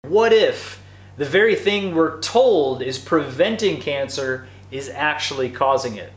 What if the very thing we're told is preventing cancer is actually causing it?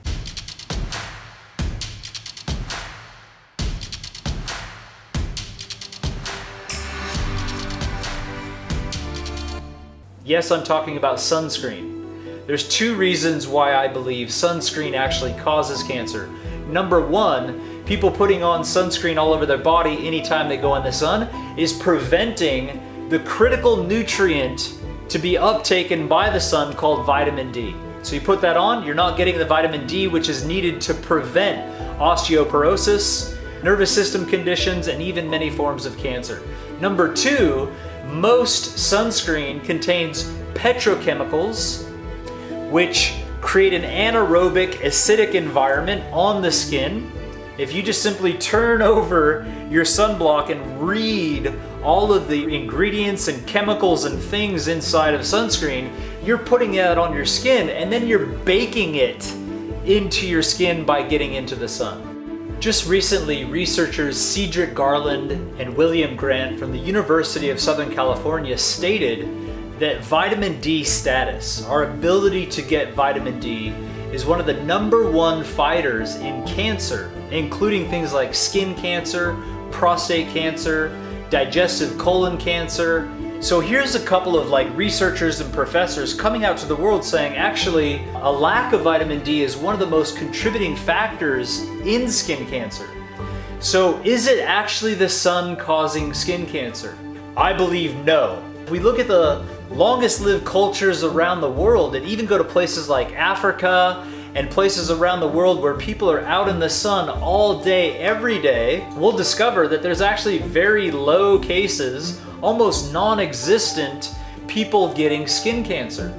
Yes, I'm talking about sunscreen. There's two reasons why I believe sunscreen actually causes cancer. Number one, people putting on sunscreen all over their body anytime they go in the sun is preventing the critical nutrient to be uptaken by the sun called vitamin D. So you put that on, you're not getting the vitamin D which is needed to prevent osteoporosis, nervous system conditions, and even many forms of cancer. Number two, most sunscreen contains petrochemicals which create an anaerobic acidic environment on the skin. If you just simply turn over your sunblock and read all of the ingredients and chemicals and things inside of sunscreen, you're putting that on your skin and then you're baking it into your skin by getting into the sun. Just recently, researchers Cedric Garland and William Grant from the University of Southern California stated that vitamin D status, our ability to get vitamin D, is one of the #1 fighters in cancer, including things like skin cancer, prostate cancer, digestive colon cancer. So here's a couple of researchers and professors coming out to the world saying actually a lack of vitamin D is one of the most contributing factors in skin cancer. So is it actually the sun causing skin cancer? I believe no. If we look at the longest lived cultures around the world and even go to places like Africa and places around the world where people are out in the sun all day, every day, we'll discover that there's actually very low cases, almost non-existent people getting skin cancer.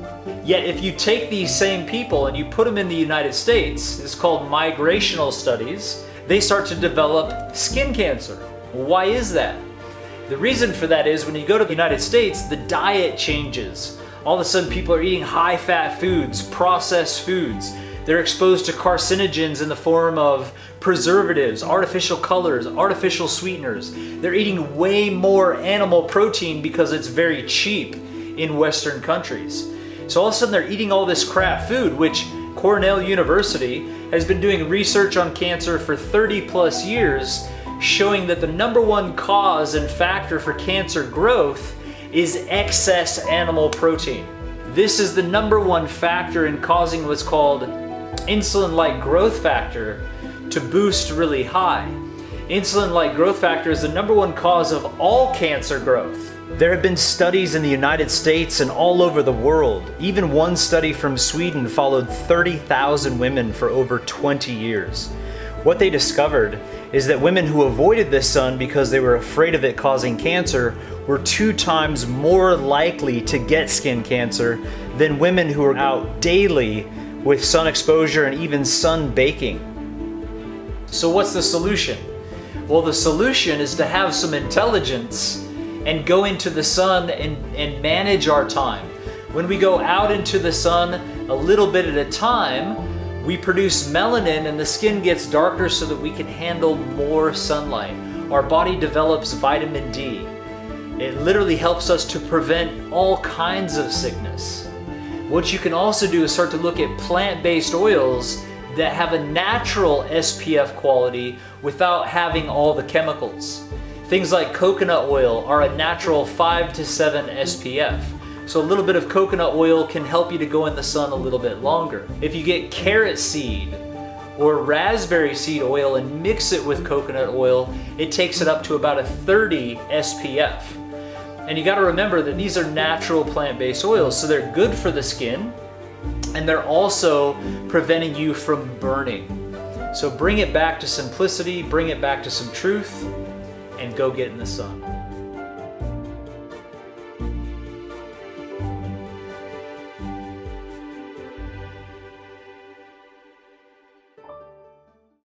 Yet if you take these same people and you put them in the United States, it's called migrational studies, they start to develop skin cancer. Why is that? The reason for that is when you go to the United States, the diet changes. All of a sudden people are eating high-fat foods, processed foods. They're exposed to carcinogens in the form of preservatives, artificial colors, artificial sweeteners. They're eating way more animal protein because it's very cheap in Western countries. So all of a sudden they're eating all this crap food, which Cornell University has been doing research on cancer for 30+ years, showing that the #1 cause and factor for cancer growth is excess animal protein. This is the #1 factor in causing what's called insulin-like growth factor to boost really high. Insulin-like growth factor is the #1 cause of all cancer growth. There have been studies in the United States and all over the world. Even one study from Sweden followed 30,000 women for over 20 years. What they discovered is that women who avoided the sun because they were afraid of it causing cancer were 2 times more likely to get skin cancer than women who were out daily with sun exposure and even sun baking. So what's the solution? Well, the solution is to have some intelligence and go into the sun and manage our time. When we go out into the sun a little bit at a time, we produce melanin and the skin gets darker so that we can handle more sunlight. Our body develops vitamin D. It literally helps us to prevent all kinds of sickness. What you can also do is start to look at plant-based oils that have a natural SPF quality without having all the chemicals. Things like coconut oil are a natural 5 to 7 SPF. So a little bit of coconut oil can help you to go in the sun a little bit longer. If you get carrot seed or raspberry seed oil and mix it with coconut oil, it takes it up to about a 30 SPF. And you gotta remember that these are natural plant-based oils, so they're good for the skin and they're also preventing you from burning. So bring it back to simplicity, bring it back to some truth, and go get in the sun.